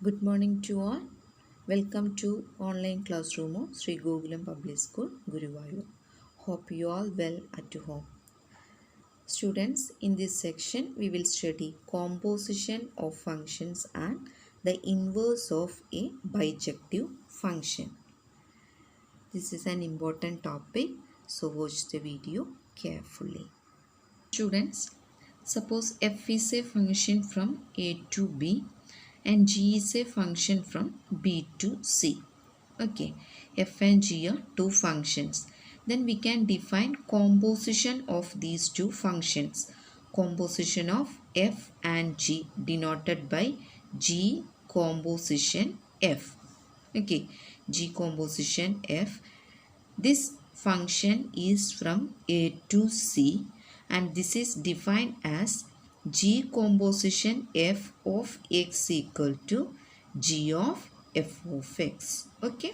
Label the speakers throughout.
Speaker 1: Good morning to all. Welcome to online classroom of Sri Gokulam Public School, Guruvayur. Hope you all well at home. Students, in this section we will study composition of functions and the inverse of a bijective function. This is an important topic, so watch the video carefully. Students, suppose f is a function from a to b and g is a function from b to c. Okay, f and g are two functions. Then we can define composition of these two functions. Composition of f and g denoted by g composition f. Okay, g composition f. This function is from a to c and this is defined as g composition f of x equal to g of f of x. Okay.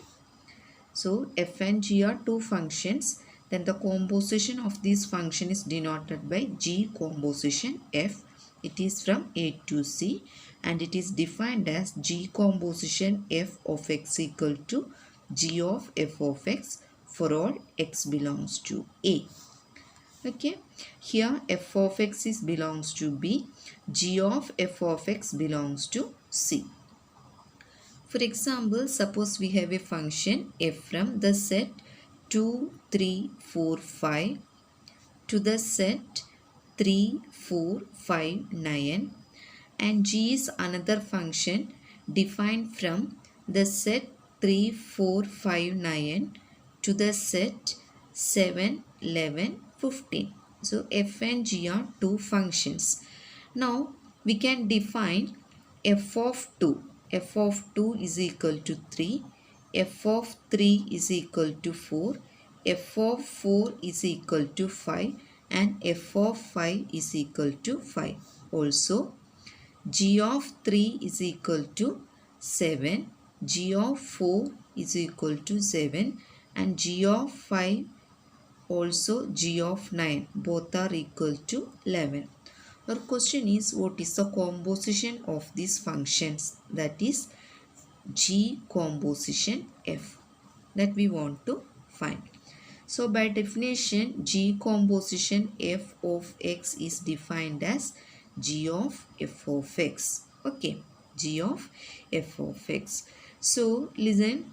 Speaker 1: So f and g are two functions. Then the composition of this function is denoted by g composition f. It is from a to c and it is defined as g composition f of x equal to g of f of x for all x belongs to a. Okay, here f of x is belongs to b, g of f of x belongs to c. For example, suppose we have a function f from the set 2, 3, 4, 5 to the set 3, 4, 5, 9 and g is another function defined from the set 3, 4, 5, 9 to the set 7, 11, 15. So f and g are two functions. Now we can define f of 2. f of 2 is equal to 3. f of 3 is equal to 4. f of 4 is equal to 5 and f of 5 is equal to 5. Also, g of 3 is equal to 7, g of 4 is equal to 7 and g of 5 also g of 9, both are equal to 11. Our question is, what is the composition of these functions? That is g composition f that we want to find. So by definition, g composition f of x is defined as g of f of x. Okay, g of f of x. So listen,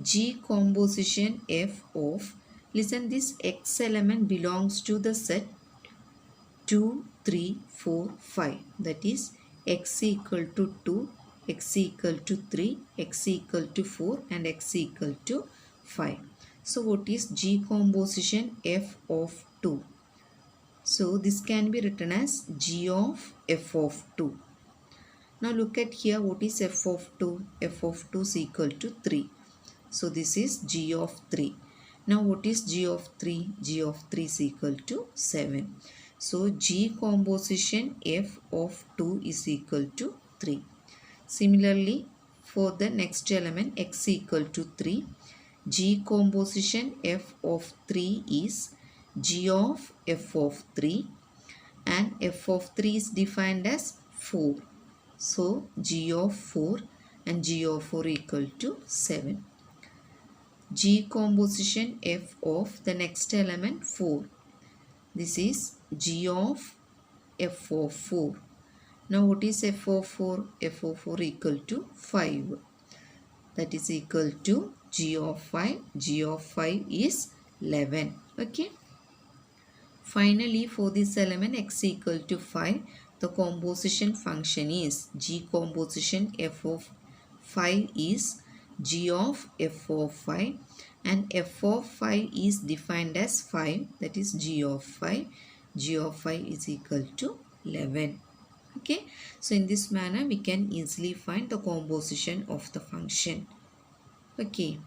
Speaker 1: g composition f of, listen, this x element belongs to the set 2, 3, 4, 5. That is x equal to 2, x equal to 3, x equal to 4 and x equal to 5. So what is g composition f of 2? So this can be written as g of f of 2. Now look at here, what is f of 2? f of 2 is equal to 3. So this is g of 3. Now what is g of 3? g of 3 is equal to 7. So g composition f of 2 is equal to 3. Similarly, for the next element x equal to 3, g composition f of 3 is g of f of 3 and f of 3 is defined as 4. So g of 4 and g of 4 equal to 7. G composition f of the next element 4. This is g of f of 4. Now what is f of 4? f of 4 equal to 5. That is equal to g of 5. g of 5 is 11. Okay. Finally, for this element x equal to 5, the composition function is g composition f of 5 is g of f of 5 and f of 5 is defined as 5, that is g of 5. g of 5 is equal to 11. Okay, so in this manner we can easily find the composition of the function. Okay,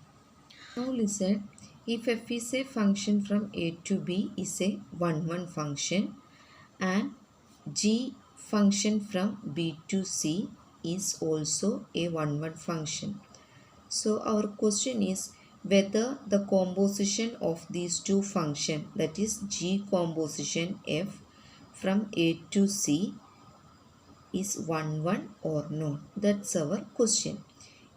Speaker 1: now listen, if f is a function from a to b is a 1 function and g function from b to c is also a 1 function. So our question is whether the composition of these two functions, that is g composition f from a to c, is 1 1 or not? That's our question.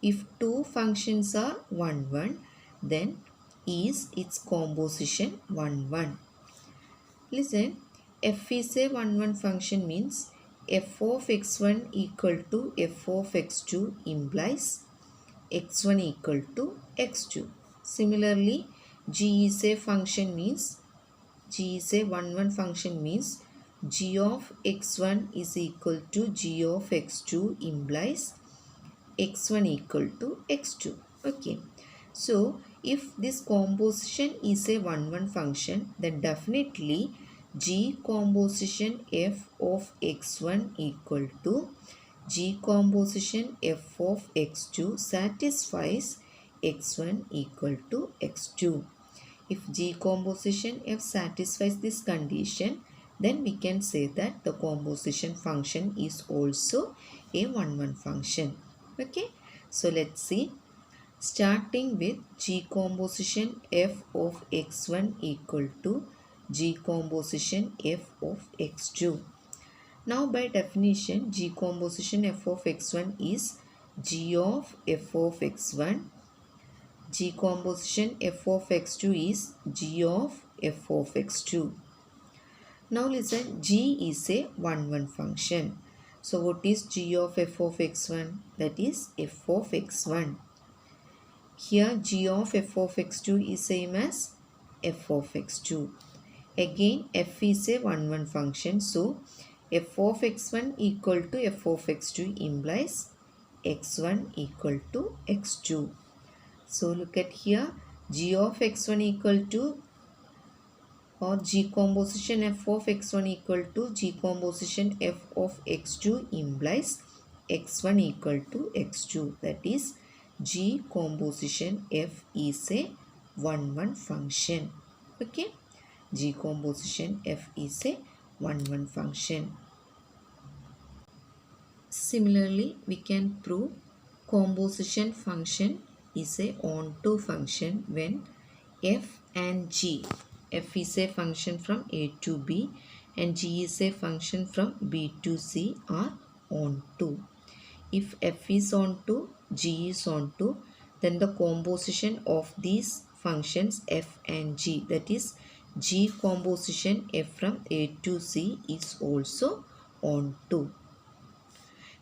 Speaker 1: If two functions are 1 1, then is its composition 1 1? Listen, f is a 1 1 function means f of x1 equal to f of x2 implies x1 equal to x2. Similarly, g is a function means g is a 1 1 function means g of x1 is equal to g of x2 implies x1 equal to x2. Okay. So, if this composition is a 1 1 function, then definitely g composition f of x1 equal to g composition f of x2 satisfies x1 equal to x2. If G composition F satisfies this condition, then we can say that the composition function is also a 1 1 function. Okay. So let's see. Starting with G composition F of x1 equal to G composition F of x2. Now by definition, G composition F of x1 is G of F of x1. G composition f of x2 is g of f of x2. Now listen, g is a 1 1 function. So what is g of f of x1? That is f of x1. Here g of f of x2 is same as f of x2. Again f is a 1 1 function. So f of x1 equal to f of x2 implies x1 equal to x2. So look at here, g of x1 equal to or g composition f of x1 equal to g composition f of x2 implies x1 equal to x2. That is g composition f is a 1 1 function. Okay, g composition f is a 1 1 function. Similarly, we can prove composition function is a onto function when f and g. F is a function from a to b and g is a function from b to c are onto. If f is onto, g is onto, then the composition of these functions f and g, that is g composition f from a to c, is also onto.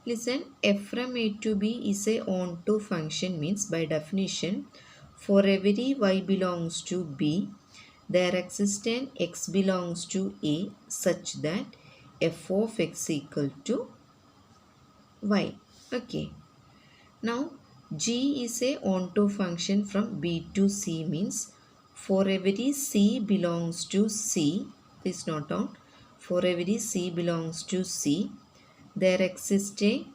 Speaker 1: Listen, f from a to b is a onto function means by definition, for every y belongs to b, there exists an x belongs to a such that f of x equal to y. Okay. Now, g is a onto function from b to c means for every c belongs to c, please note down, for every c belongs to c, there exists a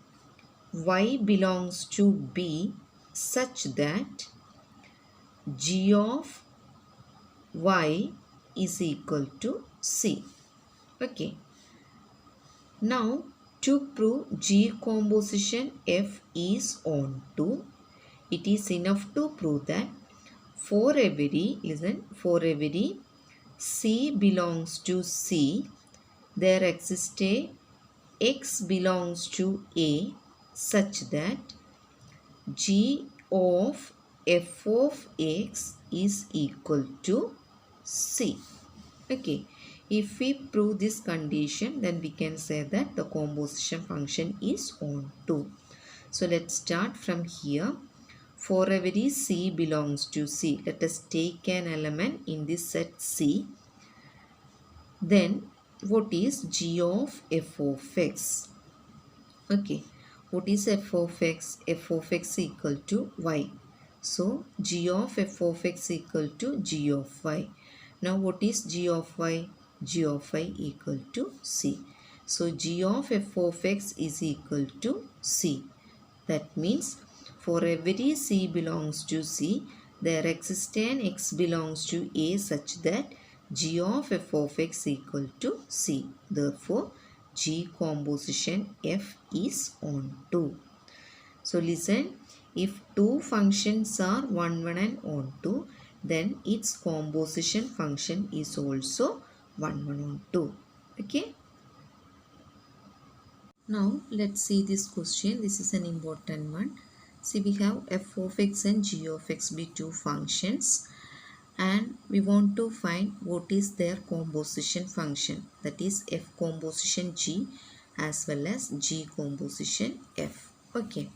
Speaker 1: y belongs to b such that g of y is equal to c. Okay. Now to prove g composition f is onto, it is enough to prove that for every, listen, for every c belongs to c, there exists a x belongs to a such that g of f of x is equal to c. Okay, if we prove this condition, then we can say that the composition function is onto. So let's start from here. For every c belongs to c, let us take an element in this set c. Then what is g of f of x? Okay, what is f of x? F of x equal to y. So g of f of x equal to g of y. Now what is g of y? G of y equal to c. So g of f of x is equal to c. That means for every c belongs to c, there exists an x belongs to a such that g of f of x equal to c. Therefore, g composition f is onto. So listen, if two functions are 1 1 and onto, then its composition function is also 1 1 onto. Okay. Now let's see this question. This is an important one. See, we have f of x and g of x be two functions, and we want to find what is their composition function, that is f composition g as well as g composition f. Okay,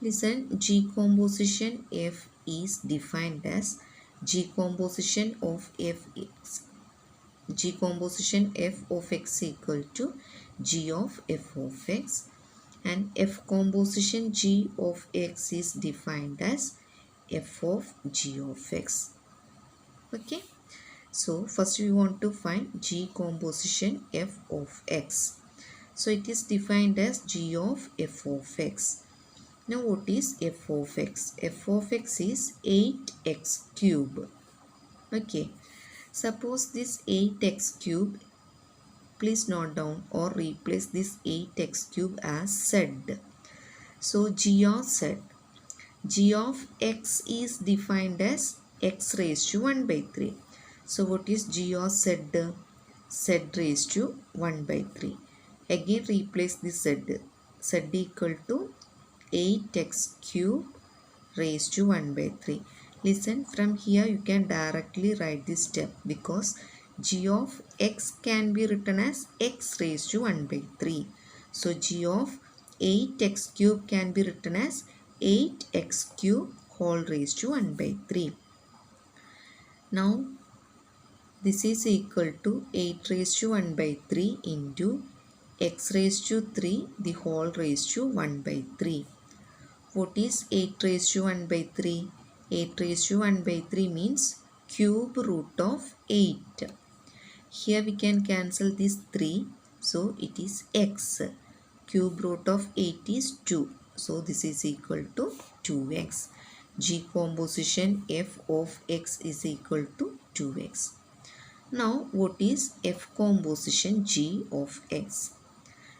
Speaker 1: listen, g composition f is defined as g composition of f is g composition f of x equal to g of f of x, and f composition g of x is defined as f of g of x. Okay, so first we want to find g composition f of x. So it is defined as g of f of x. Now what is f of x? F of x is 8x cube. Okay, suppose this 8x cube, please note down or replace this 8x cube as z. So g of z, g of x is defined as x raised to 1 by 3. So what is g of z? Z raised to 1 by 3. Again replace this z. Z equal to 8x cube raised to 1 by 3. Listen, from here you can directly write this step because g of x can be written as x raised to 1 by 3. So g of 8x cube can be written as 8x cube whole raised to 1 by 3. Now this is equal to 8 raised to 1 by 3 into x raised to 3 the whole raised to 1 by 3. What is 8 raised to 1 by 3? 8 raised to 1 by 3 means cube root of 8. Here we can cancel this 3. So it is x. Cube root of 8 is 2. So this is equal to 2x. G composition f of x is equal to 2x. Now what is f composition g of x?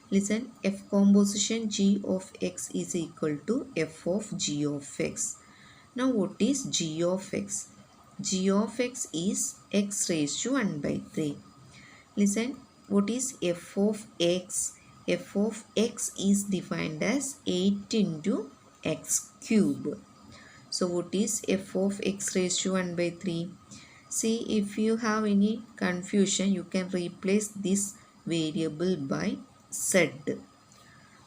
Speaker 1: Listen, f composition g of x is equal to f of g of x. Now what is g of x? G of x is x raised to 1 by 3. Listen, what is f of x? F of x is defined as 8 into x cube. So what is f of x raised to 1 by 3? See, if you have any confusion, you can replace this variable by z.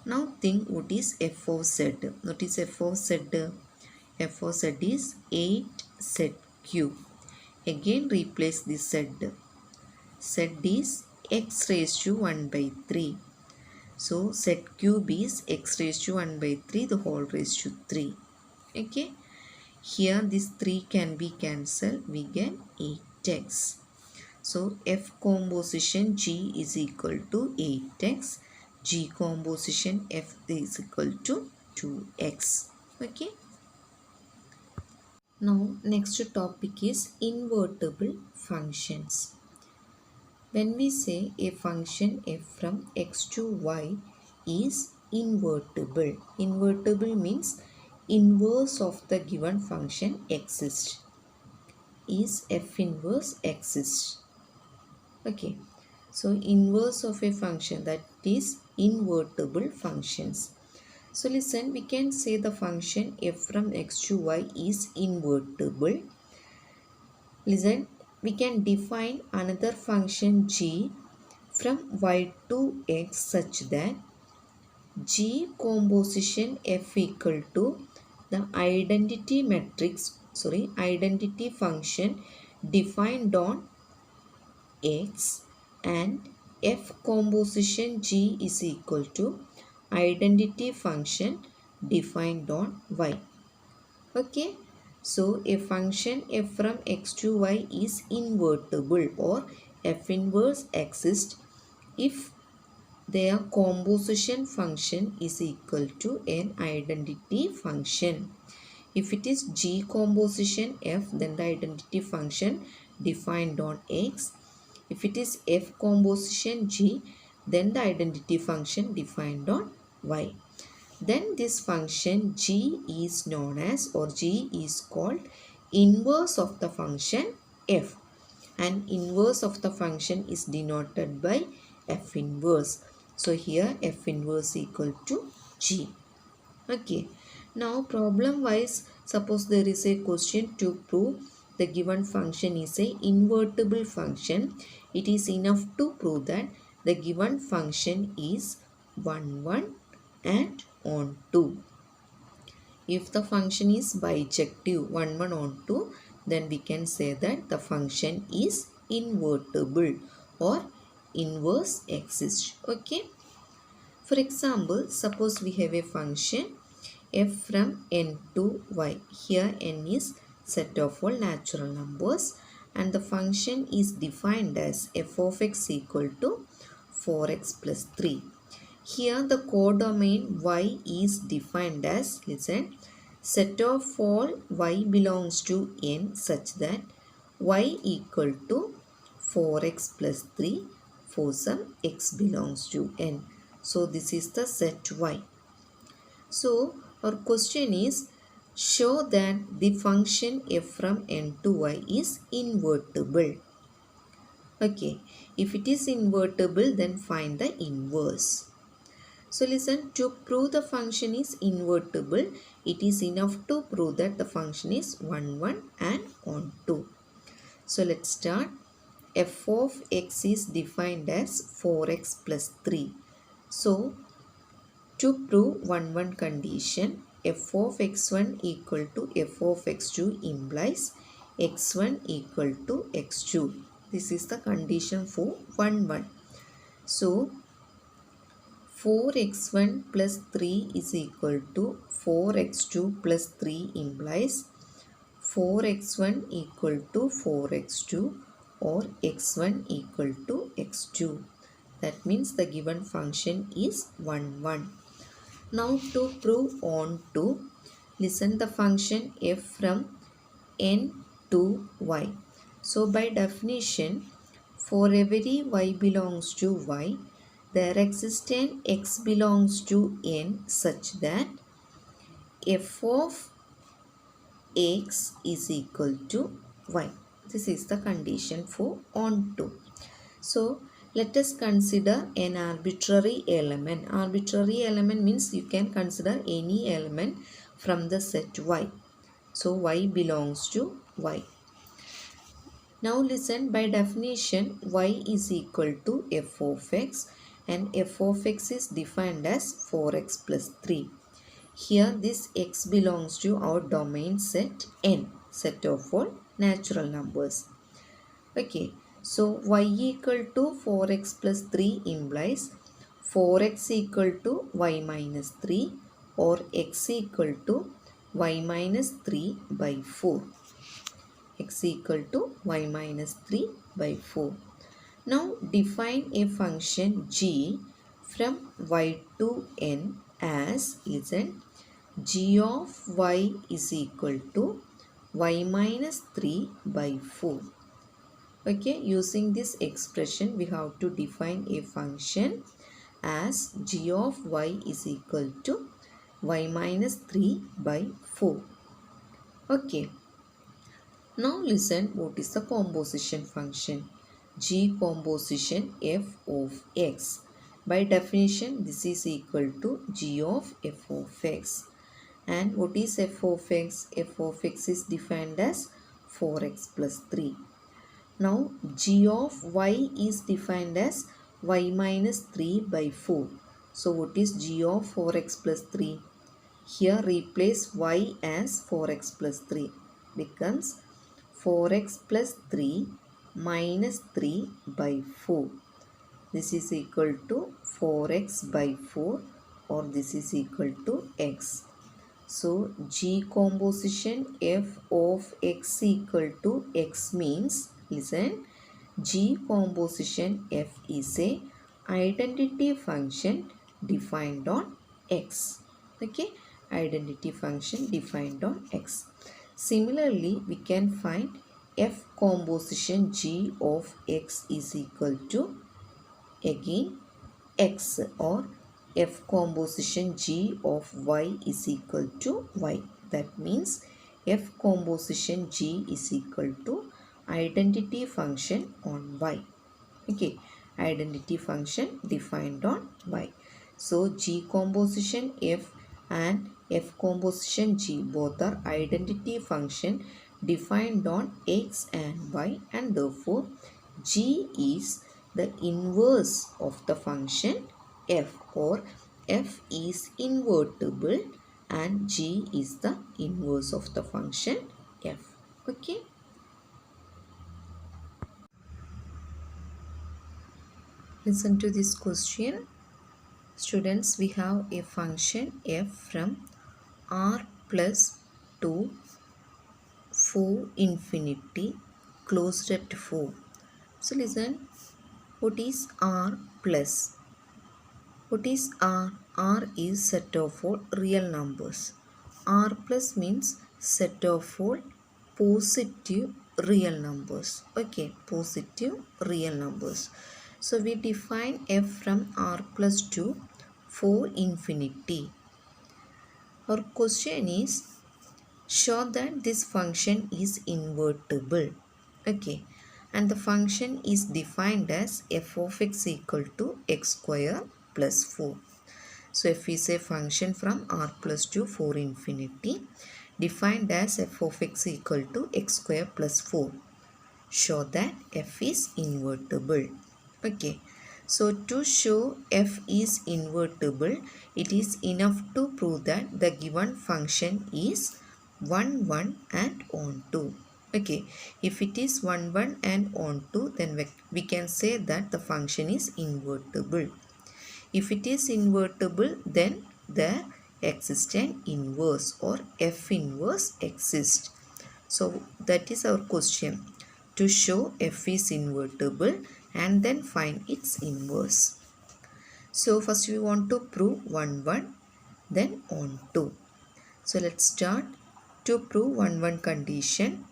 Speaker 1: Now think what is f of z. What is f of z? F of z is 8z cube. Again replace this z. Z is x raised to 1 by 3. So z cube is x raised to 1 by 3 the whole raised to 3. Okay. Here this 3 can be cancelled. We get 8x. So f composition g is equal to 8x. G composition f is equal to 2x. Okay. Now next topic is invertible functions. When we say a function f from x to y is invertible. Invertible means inverse of the given function exists. Is f inverse exists. Okay. So inverse of a function, that is invertible functions. So listen, we can say the function f from x to y is invertible. Listen, we can define another function g from y to x such that g composition f equal to the identity function defined on x, and f composition g is equal to identity function defined on y. Okay, so a function f from x to y is invertible or f inverse exists if their composition function is equal to an identity function. If it is g composition f, then the identity function defined on x. If it is f composition g, then the identity function defined on y. Then this function g is known as, or g is called inverse of the function f, and inverse of the function is denoted by f inverse. So here F inverse equal to G. Okay. Now problem wise, suppose there is a question to prove the given function is a invertible function. It is enough to prove that the given function is 1 1 and on 2. If the function is bijective 1 1 on 2, then we can say that the function is invertible or inverse exists. Okay. For example, suppose we have a function f from n to y. Here n is set of all natural numbers and the function is defined as f of x equal to 4x plus 3. Here the codomain y is defined as, listen, set of all y belongs to n such that y equal to 4x plus 3 for some x belongs to n. So this is the set y. So our question is, show that the function f from n to y is invertible. Okay, if it is invertible, then find the inverse. So listen, to prove the function is invertible, it is enough to prove that the function is 1 1 and on 2. So let's start. F of x is defined as 4x plus 3. So to prove 1 1 condition, f of x1 equal to f of x2 implies x1 equal to x2. This is the condition for 1 1. So 4x1 plus 3 is equal to 4x2 plus 3 implies 4x1 equal to 4x2 or x1 equal to x2. That means the given function is 1 1. Now to prove on to, listen, the function f from n to y. So by definition, for every y belongs to y, there exists an x belongs to n such that f of x is equal to y. This is the condition for on to. So let us consider an arbitrary element. Arbitrary element means you can consider any element from the set y. So y belongs to y. Now listen, by definition y is equal to f of x and f of x is defined as 4x plus 3. Here this x belongs to our domain set n, set of all natural numbers. Okay. So y equal to 4x plus 3 implies 4x equal to y minus 3 or x equal to y minus 3 by 4. X equal to y minus 3 by 4. Now define a function g from y to n as, listen, g of y is equal to y minus 3 by 4. Okay, using this expression, we have to define a function as g of y is equal to y minus 3 by 4. Okay. Now listen, what is the composition function? G composition f of x. By definition, this is equal to g of f of x. And what is f of x? F of x is defined as 4x plus 3. Now g of y is defined as y minus 3 by 4. So what is g of 4x plus 3? Here replace y as 4x plus 3. Becomes 4x plus 3 minus 3 by 4. This is equal to 4x by 4 or this is equal to x. So g composition f of x equal to x means, listen, g composition f is a identity function defined on x. Okay, identity function defined on x. Similarly, we can find f composition g of x is equal to again x or f composition g of y is equal to y. That means f composition g is equal to identity function on y. Okay. identity function defined on y. So G composition f and f composition G both are identity function defined on x and y, and therefore G is the inverse of the function f, or f is invertible and G is the inverse of the function f. Okay. Listen to this question. Students, we have a function f from r plus 2 4 infinity closed at 4. So listen, what is r plus? What is r? R is set of all real numbers. R plus means set of all positive real numbers. Okay, positive real numbers. So we define f from r plus 2 for infinity. Our question is, show that this function is invertible. Okay, and the function is defined as f of x equal to x square plus 4. So f is a function from r plus 2 for infinity defined as f of x equal to x square plus 4. Show that f is invertible. Okay. So to show f is invertible, it is enough to prove that the given function is 1, 1 and onto. Okay. If it is 1, 1 and onto, then we can say that the function is invertible. If it is invertible, then there exists an inverse, or f inverse exists. So that is our question. To show f is invertible and then find its inverse. So first we want to prove 1, 1, then onto. So let's start. To prove 1, 1 condition,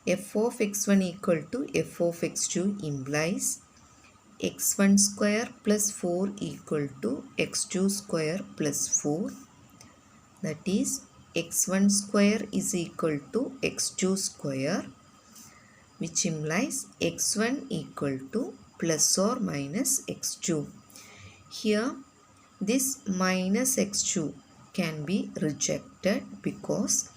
Speaker 1: f of x1 equal to f of x2 implies x1 square plus 4 equal to x2 square plus 4. That is, x1 square is equal to x2 square, which implies x1 equal to plus or minus x2. Here, this minus x2 can be rejected because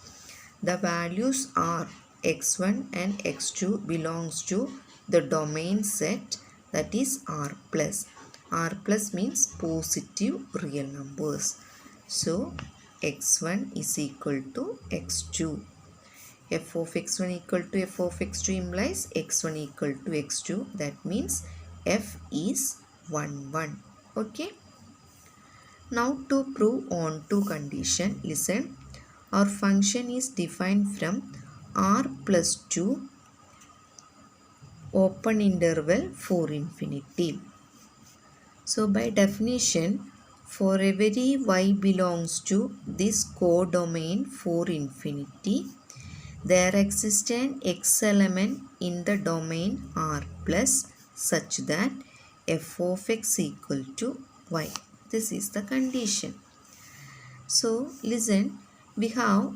Speaker 1: the values are x1 and x2 belongs to the domain set, that is R plus. R plus means positive real numbers. So x1 is equal to x2. F of x1 equal to f of x2 implies x1 equal to x2. That means f is 1, 1. Okay. Now to prove onto condition, listen. Our function is defined from r plus 2 open interval for infinity. So by definition, for every y belongs to this codomain for infinity, there exists an x element in the domain R plus such that f of x equal to y. This is the condition. So listen, we have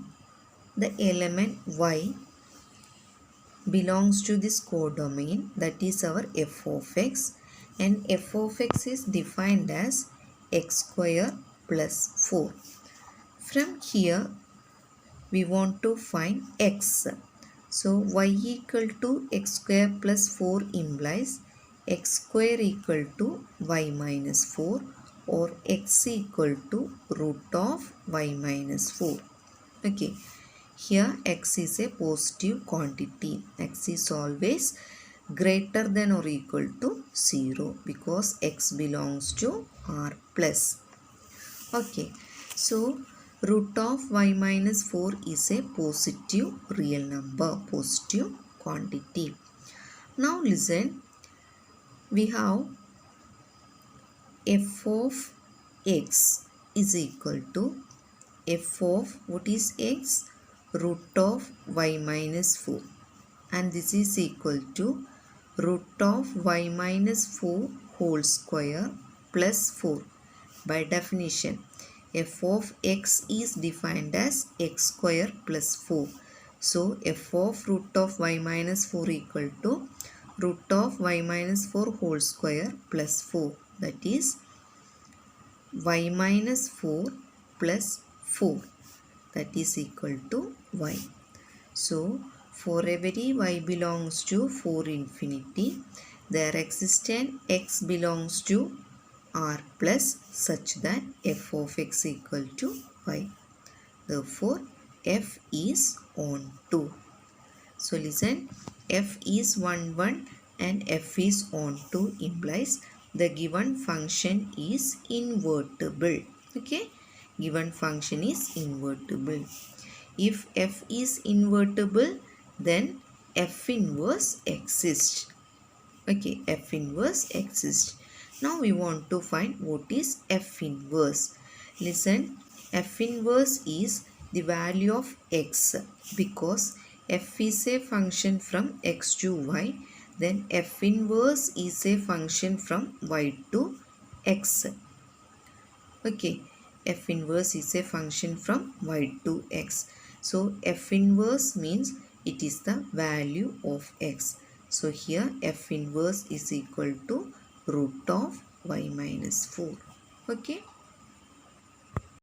Speaker 1: the element y belongs to this codomain, that is our f of x, and f of x is defined as x square plus 4. From here we want to find x. So y equal to x square plus 4 implies x square equal to y minus 4, or x equal to root of y minus 4. Okay. Here x is a positive quantity. X is always greater than or equal to 0 because x belongs to R plus. Okay. So root of y minus 4 is a positive real number, positive quantity. Now listen, we have f of x is equal to f of, what is x? Root of y minus 4, and this is equal to root of y minus 4 whole square plus 4. By definition, f of x is defined as x square plus 4. So f of root of y minus 4 equal to root of y minus 4 whole square plus 4, that is y minus 4 plus 4, that is equal to y. So for every y belongs to 4 infinity, there exists an x belongs to r plus such that f of x equal to y. Therefore, f is on 2. So listen, f is 1 1 and f is on 2 implies the given function is invertible. Okay, given function is invertible. If f is invertible, then f inverse exists. Okay, f inverse exists. Now we want to find what is f inverse. Listen, f inverse is the value of x, because f is a function from x to y, then f inverse is a function from y to x. Okay, f inverse is a function from y to x. So f inverse means it is the value of x. So here f inverse is equal to root of y minus 4. Okay.